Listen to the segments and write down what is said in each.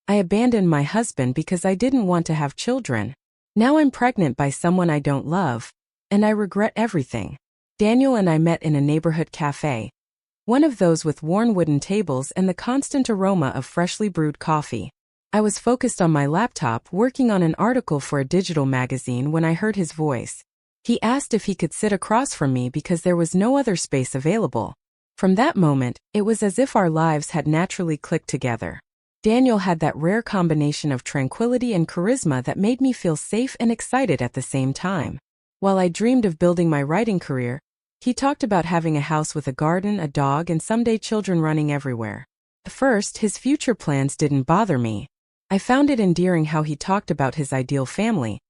I abandoned my husband because I didn't want to have children. Now I'm pregnant by someone I don't love, and I regret everything. Daniel and I met in a neighborhood cafe. One of those with worn wooden tables and the constant aroma of freshly brewed coffee. I was focused on my laptop working on an article for a digital magazine when I heard his voice. He asked if he could sit across from me because there was no other space available. From that moment, it was as if our lives had naturally clicked together. Daniel had that rare combination of tranquility and charisma that made me feel safe and excited at the same time. While I dreamed of building my writing career, he talked about having a house with a garden, a dog, and someday children running everywhere. At first, his future plans didn't bother me. I found it endearing how he talked about his ideal family.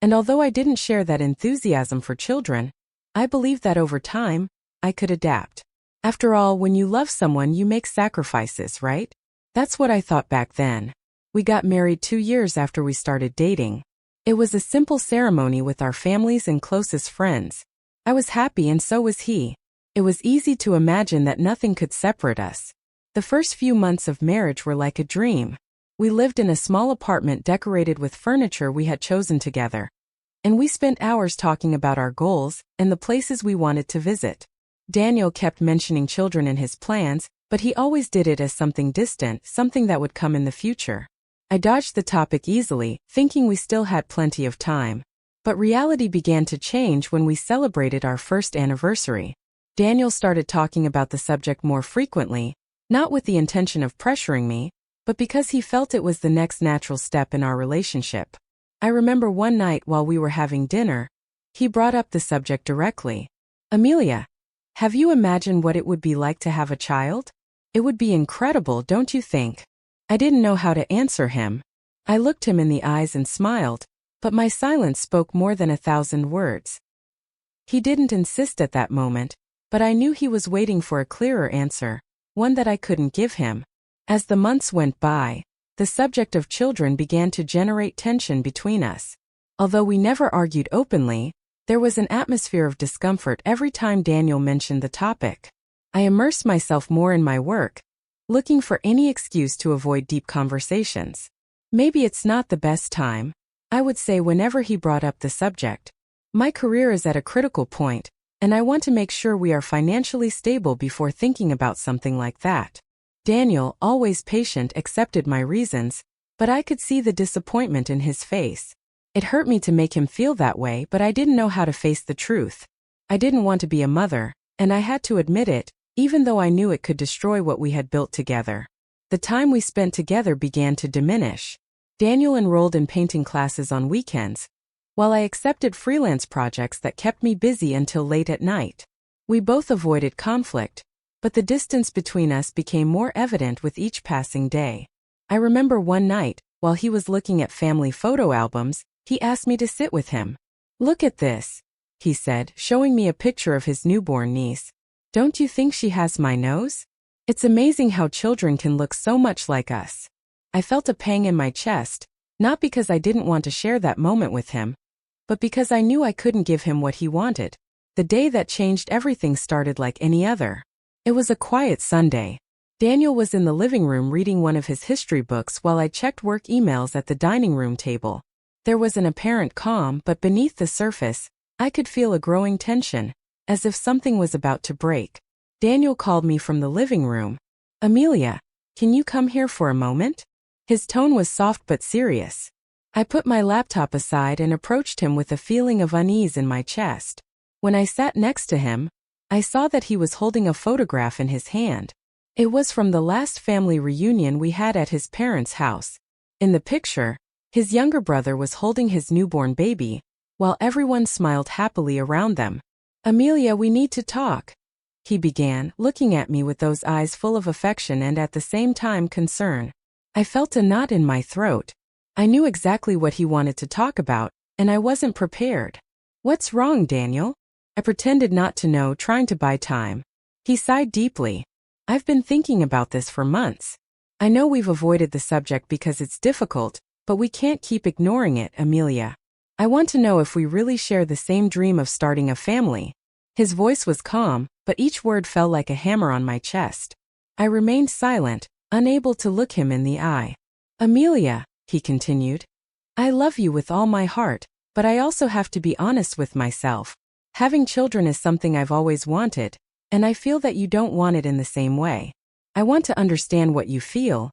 And although I didn't share that enthusiasm for children, I believed that over time, I could adapt. After all, when you love someone, you make sacrifices, right? That's what I thought back then. We got married 2 years after we started dating. It was a simple ceremony with our families and closest friends. I was happy and so was he. It was easy to imagine that nothing could separate us. The first few months of marriage were like a dream. We lived in a small apartment decorated with furniture we had chosen together. And we spent hours talking about our goals and the places we wanted to visit. Daniel kept mentioning children in his plans, but he always did it as something distant, something that would come in the future. I dodged the topic easily, thinking we still had plenty of time. But reality began to change when we celebrated our first anniversary. Daniel started talking about the subject more frequently, not with the intention of pressuring me, but because he felt it was the next natural step in our relationship. I remember one night while we were having dinner, he brought up the subject directly. "Amelia, have you imagined what it would be like to have a child? It would be incredible, don't you think?" I didn't know how to answer him. I looked him in the eyes and smiled, but my silence spoke more than 1,000 words. He didn't insist at that moment, but I knew he was waiting for a clearer answer, one that I couldn't give him. As the months went by, the subject of children began to generate tension between us. Although we never argued openly, there was an atmosphere of discomfort every time Daniel mentioned the topic. I immersed myself more in my work, looking for any excuse to avoid deep conversations. Maybe it's not the best time, I would say whenever he brought up the subject. My career is at a critical point, and I want to make sure we are financially stable before thinking about something like that. Daniel, always patient, accepted my reasons, but I could see the disappointment in his face. It hurt me to make him feel that way, but I didn't know how to face the truth. I didn't want to be a mother, and I had to admit it, even though I knew it could destroy what we had built together. The time we spent together began to diminish. Daniel enrolled in painting classes on weekends, while I accepted freelance projects that kept me busy until late at night. We both avoided conflict, but the distance between us became more evident with each passing day. I remember one night, while he was looking at family photo albums, he asked me to sit with him. "Look at this," he said, showing me a picture of his newborn niece. "Don't you think she has my nose? It's amazing how children can look so much like us." I felt a pang in my chest, not because I didn't want to share that moment with him, but because I knew I couldn't give him what he wanted. The day that changed everything started like any other. It was a quiet Sunday. Daniel was in the living room reading one of his history books while I checked work emails at the dining room table. There was an apparent calm, but beneath the surface, I could feel a growing tension, as if something was about to break. Daniel called me from the living room. "Amelia, can you come here for a moment?" His tone was soft but serious. I put my laptop aside and approached him with a feeling of unease in my chest. When I sat next to him, I saw that he was holding a photograph in his hand. It was from the last family reunion we had at his parents' house. In the picture, his younger brother was holding his newborn baby, while everyone smiled happily around them. "Amelia, we need to talk," he began, looking at me with those eyes full of affection and at the same time concern. I felt a knot in my throat. I knew exactly what he wanted to talk about, and I wasn't prepared. "What's wrong, Daniel?" I pretended not to know, trying to buy time. He sighed deeply. "I've been thinking about this for months. I know we've avoided the subject because it's difficult, but we can't keep ignoring it, Amelia. I want to know if we really share the same dream of starting a family." His voice was calm, but each word fell like a hammer on my chest. I remained silent, unable to look him in the eye. Amelia, he continued, I love you with all my heart, but I also have to be honest with myself. Having children is something I've always wanted, and I feel that you don't want it in the same way. I want to understand what you feel,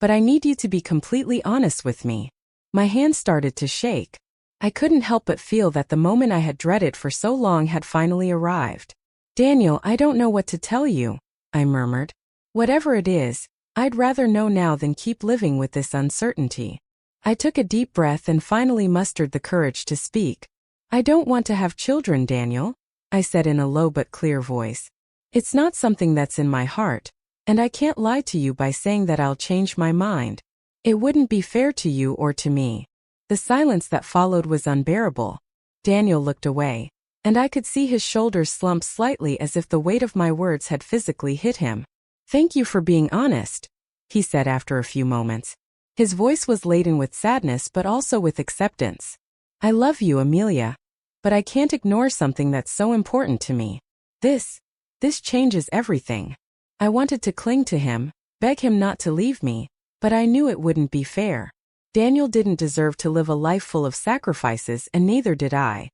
but I need you to be completely honest with me. My hand started to shake. I couldn't help but feel that the moment I had dreaded for so long had finally arrived. Daniel, I don't know what to tell you, I murmured. Whatever it is, I'd rather know now than keep living with this uncertainty. I took a deep breath and finally mustered the courage to speak. I don't want to have children, Daniel, I said in a low but clear voice. It's not something that's in my heart, and I can't lie to you by saying that I'll change my mind. It wouldn't be fair to you or to me. The silence that followed was unbearable. Daniel looked away, and I could see his shoulders slump slightly as if the weight of my words had physically hit him. Thank you for being honest, he said after a few moments. His voice was laden with sadness but also with acceptance. I love you, Amelia, but I can't ignore something that's so important to me. This changes everything. I wanted to cling to him, beg him not to leave me, but I knew it wouldn't be fair. Daniel didn't deserve to live a life full of sacrifices, and neither did I.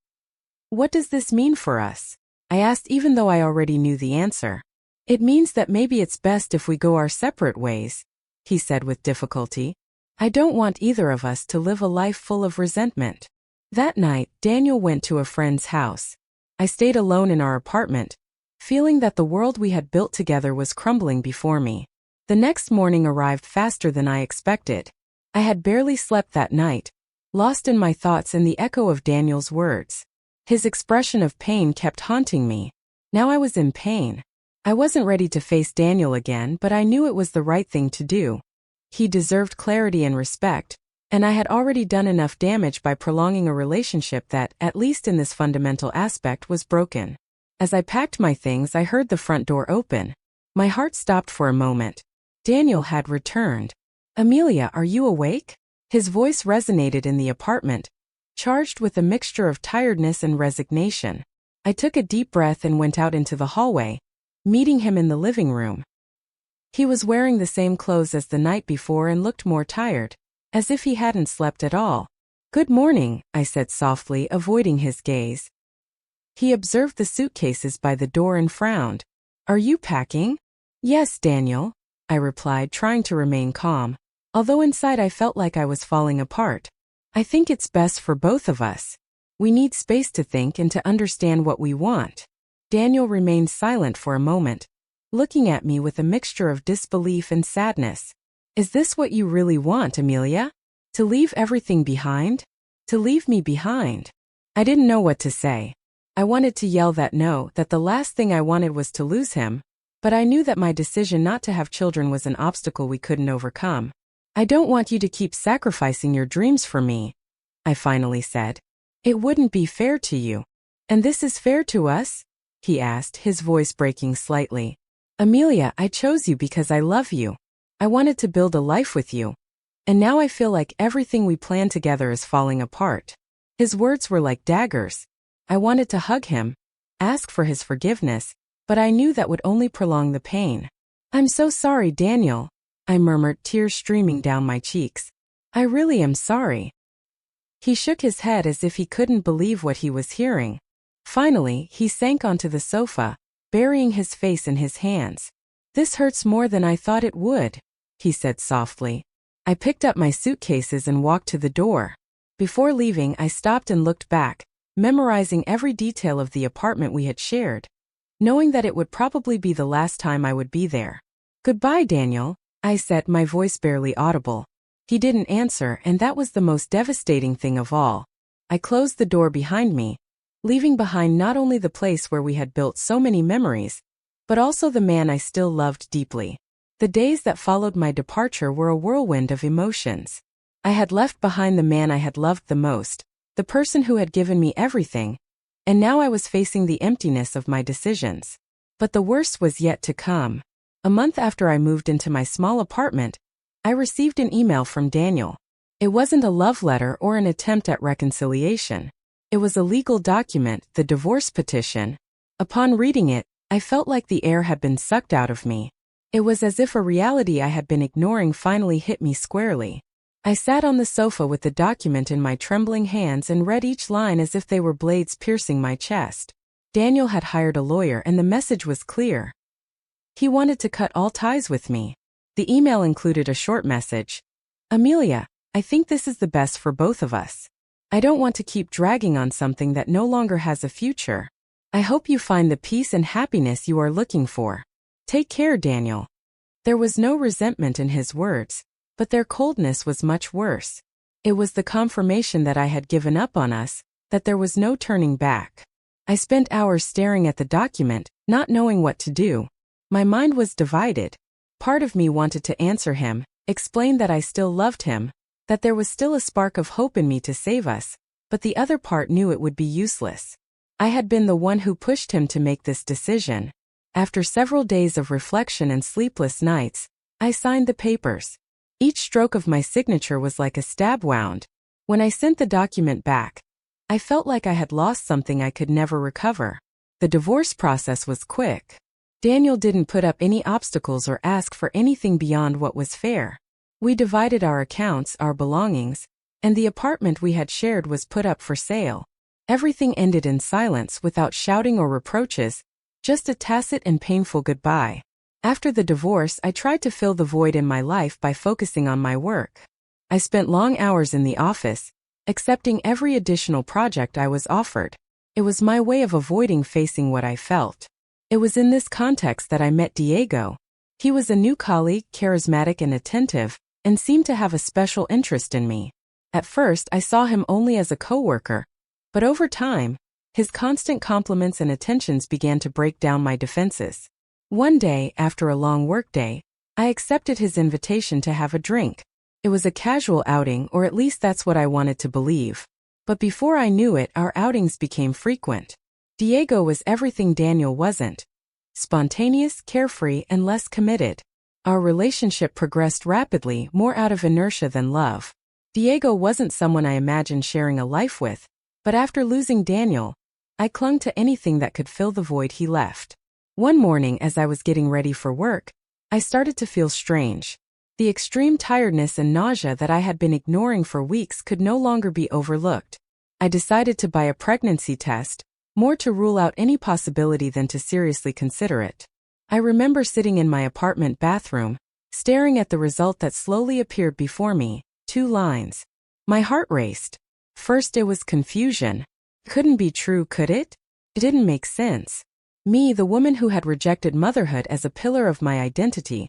What does this mean for us? I asked, even though I already knew the answer. It means that maybe it's best if we go our separate ways, he said with difficulty. I don't want either of us to live a life full of resentment. That night, Daniel went to a friend's house. I stayed alone in our apartment, feeling that the world we had built together was crumbling before me. The next morning arrived faster than I expected. I had barely slept that night, lost in my thoughts and the echo of Daniel's words. His expression of pain kept haunting me. Now I was in pain. I wasn't ready to face Daniel again, but I knew it was the right thing to do. He deserved clarity and respect, and I had already done enough damage by prolonging a relationship that, at least in this fundamental aspect, was broken. As I packed my things, I heard the front door open. My heart stopped for a moment. Daniel had returned. Amelia, are you awake? His voice resonated in the apartment, charged with a mixture of tiredness and resignation. I took a deep breath and went out into the hallway, meeting him in the living room. He was wearing the same clothes as the night before and looked more tired, as if he hadn't slept at all. Good morning, I said softly, avoiding his gaze. He observed the suitcases by the door and frowned. Are you packing? Yes, Daniel, I replied, trying to remain calm, although inside I felt like I was falling apart. I think it's best for both of us. We need space to think and to understand what we want. Daniel remained silent for a moment, looking at me with a mixture of disbelief and sadness. Is this what you really want, Amelia? To leave everything behind? To leave me behind? I didn't know what to say. I wanted to yell that no, that the last thing I wanted was to lose him, but I knew that my decision not to have children was an obstacle we couldn't overcome. I don't want you to keep sacrificing your dreams for me, I finally said. It wouldn't be fair to you. And this is fair to us? He asked, his voice breaking slightly. Amelia, I chose you because I love you. I wanted to build a life with you. And now I feel like everything we planned together is falling apart. His words were like daggers. I wanted to hug him, ask for his forgiveness, but I knew that would only prolong the pain. I'm so sorry, Daniel, I murmured, tears streaming down my cheeks. I really am sorry. He shook his head as if he couldn't believe what he was hearing. Finally, he sank onto the sofa, burying his face in his hands. This hurts more than I thought it would, he said softly. I picked up my suitcases and walked to the door. Before leaving, I stopped and looked back, memorizing every detail of the apartment we had shared, knowing that it would probably be the last time I would be there. Goodbye, Daniel, I said, my voice barely audible. He didn't answer, and that was the most devastating thing of all. I closed the door behind me, leaving behind not only the place where we had built so many memories, but also the man I still loved deeply. The days that followed my departure were a whirlwind of emotions. I had left behind the man I had loved the most, the person who had given me everything, and now I was facing the emptiness of my decisions. But the worst was yet to come. A month after I moved into my small apartment, I received an email from Daniel. It wasn't a love letter or an attempt at reconciliation. It was a legal document, the divorce petition. Upon reading it, I felt like the air had been sucked out of me. It was as if a reality I had been ignoring finally hit me squarely. I sat on the sofa with the document in my trembling hands and read each line as if they were blades piercing my chest. Daniel had hired a lawyer and the message was clear. He wanted to cut all ties with me. The email included a short message. Amelia, I think this is the best for both of us. I don't want to keep dragging on something that no longer has a future. I hope you find the peace and happiness you are looking for. Take care, Daniel. There was no resentment in his words, but their coldness was much worse. It was the confirmation that I had given up on us, that there was no turning back. I spent hours staring at the document, not knowing what to do. My mind was divided. Part of me wanted to answer him, explain that I still loved him, that there was still a spark of hope in me to save us, but the other part knew it would be useless. I had been the one who pushed him to make this decision. After several days of reflection and sleepless nights, I signed the papers. Each stroke of my signature was like a stab wound. When I sent the document back, I felt like I had lost something I could never recover. The divorce process was quick. Daniel didn't put up any obstacles or ask for anything beyond what was fair. We divided our accounts, our belongings, and the apartment we had shared was put up for sale. Everything ended in silence without shouting or reproaches, just a tacit and painful goodbye. After the divorce, I tried to fill the void in my life by focusing on my work. I spent long hours in the office, accepting every additional project I was offered. It was my way of avoiding facing what I felt. It was in this context that I met Diego. He was a new colleague, charismatic and attentive, and seemed to have a special interest in me. At first, I saw him only as a coworker, but over time, his constant compliments and attentions began to break down my defenses. One day, after a long workday, I accepted his invitation to have a drink. It was a casual outing, or at least that's what I wanted to believe. But before I knew it, our outings became frequent. Diego was everything Daniel wasn't. Spontaneous, carefree, and less committed. Our relationship progressed rapidly, more out of inertia than love. Diego wasn't someone I imagined sharing a life with, but after losing Daniel, I clung to anything that could fill the void he left. One morning, as I was getting ready for work, I started to feel strange. The extreme tiredness and nausea that I had been ignoring for weeks could no longer be overlooked. I decided to buy a pregnancy test, more to rule out any possibility than to seriously consider it. I remember sitting in my apartment bathroom, staring at the result that slowly appeared before me, 2 lines. My heart raced. First it was confusion. Couldn't be true, could it? It didn't make sense. Me, the woman who had rejected motherhood as a pillar of my identity,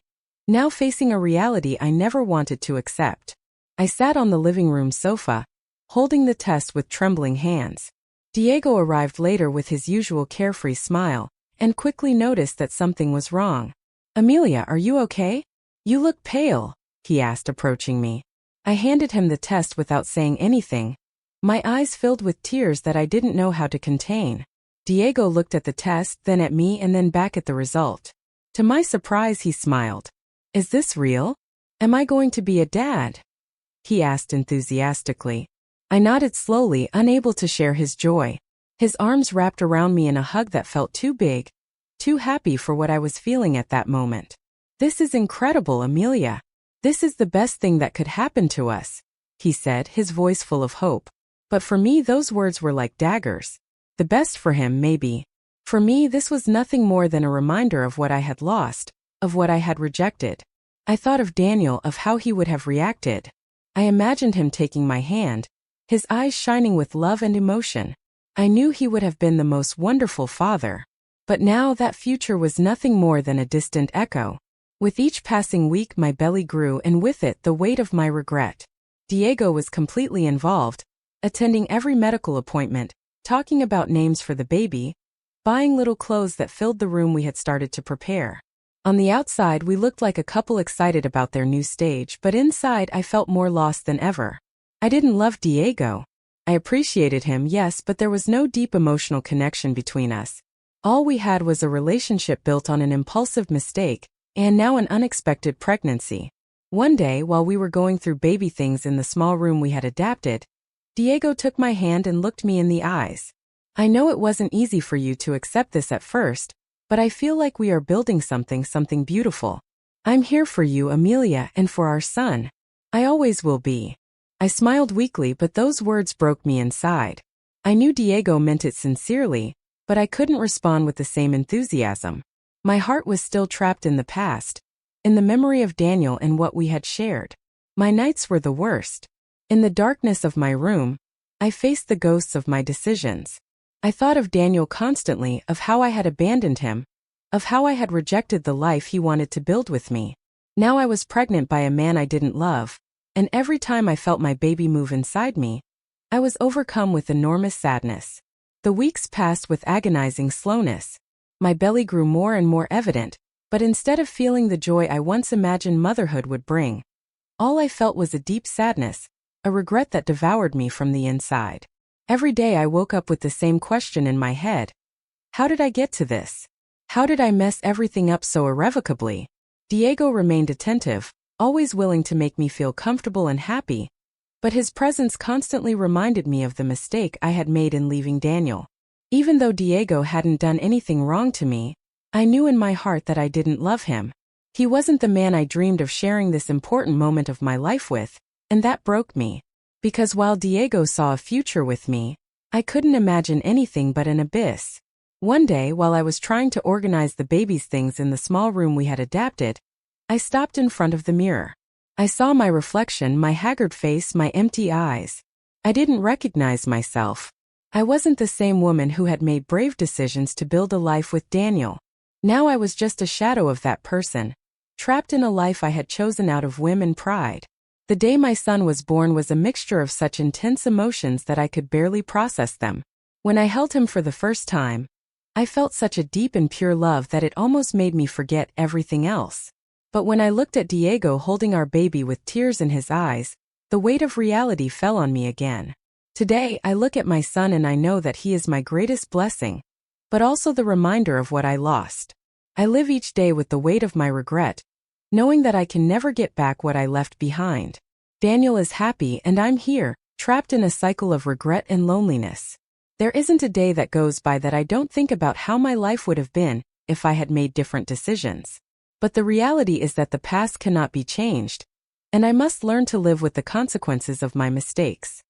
now facing a reality I never wanted to accept. I sat on the living room sofa, holding the test with trembling hands. Diego arrived later with his usual carefree smile, and quickly noticed that something was wrong. Amelia, are you okay? You look pale, he asked, approaching me. I handed him the test without saying anything, my eyes filled with tears that I didn't know how to contain. Diego looked at the test, then at me, and then back at the result. To my surprise, he smiled. Is this real? Am I going to be a dad? He asked enthusiastically. I nodded slowly, unable to share his joy. His arms wrapped around me in a hug that felt too big, too happy for what I was feeling at that moment. This is incredible, Amelia. This is the best thing that could happen to us, he said, his voice full of hope. But for me, those words were like daggers. The best for him, maybe. For me, this was nothing more than a reminder of what I had lost, of what I had rejected. I thought of Daniel, of how he would have reacted. I imagined him taking my hand, his eyes shining with love and emotion. I knew he would have been the most wonderful father. But now that future was nothing more than a distant echo. With each passing week, my belly grew, and with it, the weight of my regret. Diego was completely involved, attending every medical appointment, talking about names for the baby, buying little clothes that filled the room we had started to prepare. On the outside, we looked like a couple excited about their new stage, but inside I felt more lost than ever. I didn't love Diego. I appreciated him, yes, but there was no deep emotional connection between us. All we had was a relationship built on an impulsive mistake, and now an unexpected pregnancy. One day, while we were going through baby things in the small room we had adapted, Diego took my hand and looked me in the eyes. I know it wasn't easy for you to accept this at first, but I feel like we are building something beautiful. I'm here for you, Amelia, and for our son. I always will be. I smiled weakly, but those words broke me inside. I knew Diego meant it sincerely, but I couldn't respond with the same enthusiasm. My heart was still trapped in the past, in the memory of Daniel and what we had shared. My nights were the worst. In the darkness of my room, I faced the ghosts of my decisions. I thought of Daniel constantly, of how I had abandoned him, of how I had rejected the life he wanted to build with me. Now I was pregnant by a man I didn't love, and every time I felt my baby move inside me, I was overcome with enormous sadness. The weeks passed with agonizing slowness. My belly grew more and more evident, but instead of feeling the joy I once imagined motherhood would bring, all I felt was a deep sadness, a regret that devoured me from the inside. Every day I woke up with the same question in my head. How did I get to this? How did I mess everything up so irrevocably? Diego remained attentive, always willing to make me feel comfortable and happy, but his presence constantly reminded me of the mistake I had made in leaving Daniel. Even though Diego hadn't done anything wrong to me, I knew in my heart that I didn't love him. He wasn't the man I dreamed of sharing this important moment of my life with, and that broke me. Because while Diego saw a future with me, I couldn't imagine anything but an abyss. One day, while I was trying to organize the baby's things in the small room we had adapted, I stopped in front of the mirror. I saw my reflection, my haggard face, my empty eyes. I didn't recognize myself. I wasn't the same woman who had made brave decisions to build a life with Daniel. Now I was just a shadow of that person, trapped in a life I had chosen out of whim and pride. The day my son was born was a mixture of such intense emotions that I could barely process them. When I held him for the first time, I felt such a deep and pure love that it almost made me forget everything else. But when I looked at Diego holding our baby with tears in his eyes, the weight of reality fell on me again. Today, I look at my son and I know that he is my greatest blessing, but also the reminder of what I lost. I live each day with the weight of my regret, knowing that I can never get back what I left behind. Daniel is happy and I'm here, trapped in a cycle of regret and loneliness. There isn't a day that goes by that I don't think about how my life would have been if I had made different decisions. But the reality is that the past cannot be changed, and I must learn to live with the consequences of my mistakes.